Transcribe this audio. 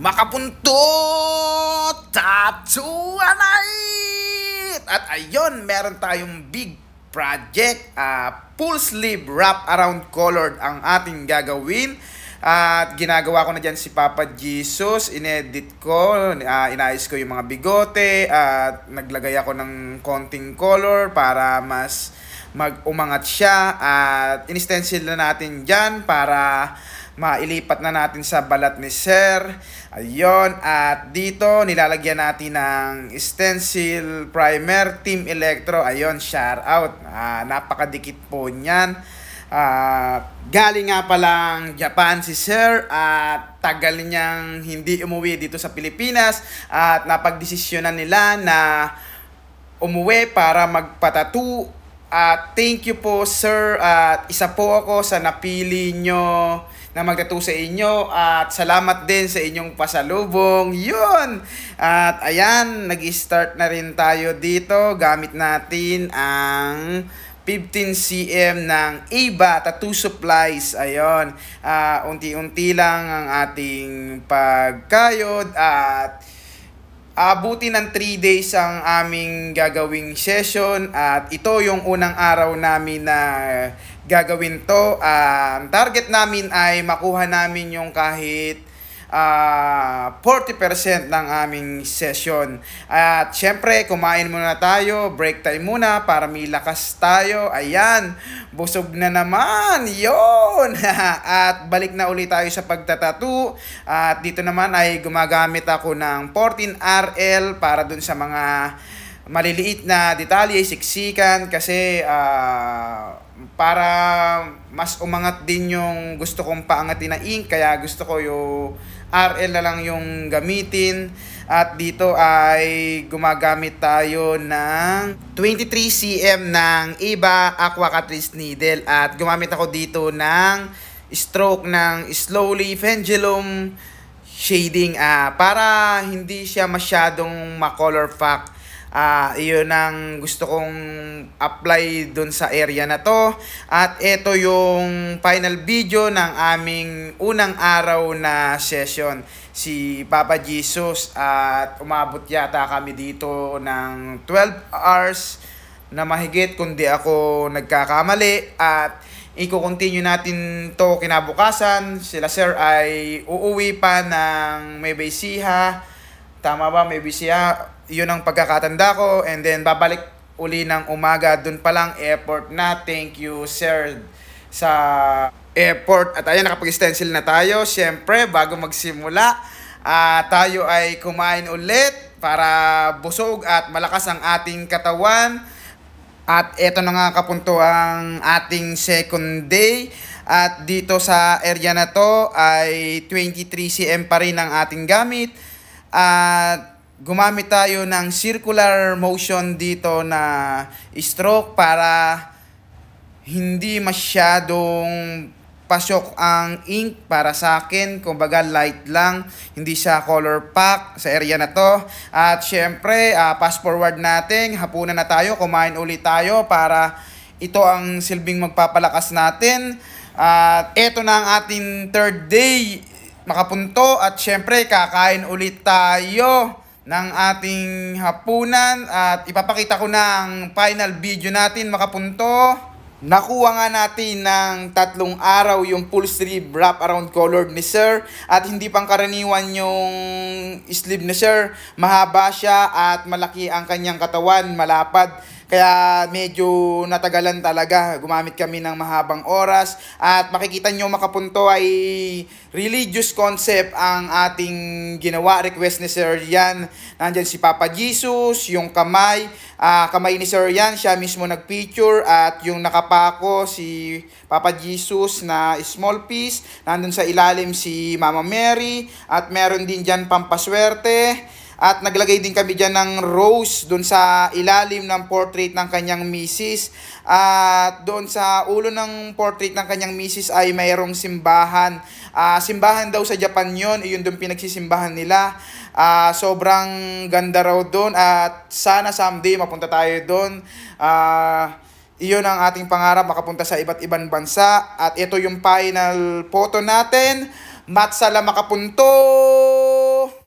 Makapuntot! Tattoo Night! At ayun, meron tayong big project. Full sleeve wrap around colored ang ating gagawin. At ginagawa ko na dyan si Papa Jesus. Inedit ko, inayos ko yung mga bigote. At naglagay ako ng konting color para mas mag-umangat siya. At in-stencil na natin dyan para mailipat na natin sa balat ni Sir. Ayun, at dito nilalagyan natin ng stencil primer Team Electro. Ayun, shout out. Napakadikit po niyan. Galing nga palang Japan si Sir at tagal niyang hindi umuwi dito sa Pilipinas at napagdesisyonan nila na umuwi para magpatattoo. At thank you po Sir, at isa po ako sa napili nyo na magtattoo sa inyo at salamat din sa inyong pasalubong. Yun! At ayan, nag-start na rin tayo dito. Gamit natin ang 15 cm ng Eva Tattoo Supplies. Ayun, unti-unti lang ang ating pagkayod at abuti ng 3 days ang aming gagawing session at ito yung unang araw namin na gagawin to. Ang target namin ay makuha namin yung kahit 40% ng aming session. At syempre, kumain muna tayo, break time muna para may lakas tayo. Ayan, busog na naman. Yon. At balik na ulit tayo sa pagtatattoo. At dito naman ay gumagamit ako ng 14RL para dun sa mga maliliit na detalye, siksikan, kasi para mas umangat din yung gusto kong paangatin na ink, kaya gusto ko yung RL na lang yung gamitin. At dito ay gumagamit tayo ng 23 cm ng Eva Aqua Catrice Needle at gumamit ako dito ng stroke ng slowly pendulum shading para hindi siya masyadong ma-color pack. Iyon ang gusto kong apply dun sa area na to. At ito yung final video ng aming unang araw na session. Si Papa Jesus at umabot yata kami dito ng 12 hours na mahigit kundi ako nagkakamali. At i-continue natin to kinabukasan. Sila Sir ay uuwi pa ng May Bisiha. Tama ba? May Bisiha. Yun ang pagkakatanda ko, and then babalik uli ng umaga, dun palang airport na. Thank you Sir sa airport. At ayan, nakapag-stencil na tayo. Siyempre, bago magsimula, tayo ay kumain ulit para busog at malakas ang ating katawan. At eto na nga kapunto ang ating second day. At dito sa area na to ay 23 cm pa rin ang ating gamit. At gumamit tayo ng circular motion dito na stroke para hindi masyadong pasok ang ink para sa akin. Kumbaga light lang, hindi siya color pack sa area na to. At syempre, fast forward natin, hapunan na tayo, kumain ulit tayo para ito ang silbing magpapalakas natin. At ito na ang ating third day, Makapunto, at syempre kakain ulit tayo ng ating hapunan at ipapakita ko na ang final video natin, Makapunto. Nakuha nga natin ng 3 araw yung full sleeve wrap around colored ni Sir at hindi pang karaniwan yung sleeve ni Sir. Mahaba siya at malaki ang kanyang katawan, malapad. Kaya medyo natagalan talaga. Gumamit kami ng mahabang oras. At makikita nyo, Makapunto, ay religious concept ang ating ginawa. Request ni Sir yan. Nandyan si Papa Jesus, yung kamay. Kamay ni Sir yan, siya mismo nagpicture. At yung nakapako, si Papa Jesus na small piece. Nandun sa ilalim si Mama Mary. At meron din dyan pampaswerte. At naglagay din kami dyan ng rose doon sa ilalim ng portrait ng kanyang misis. At doon sa ulo ng portrait ng kanyang misis ay mayroong simbahan. Simbahan daw sa Japan yun. Yun doon pinagsisimbahan nila. Sobrang ganda raw doon. At sana someday mapunta tayo doon. Iyon ang ating pangarap, makapunta sa iba't ibang bansa. At ito yung final photo natin. Matsala Makapunto!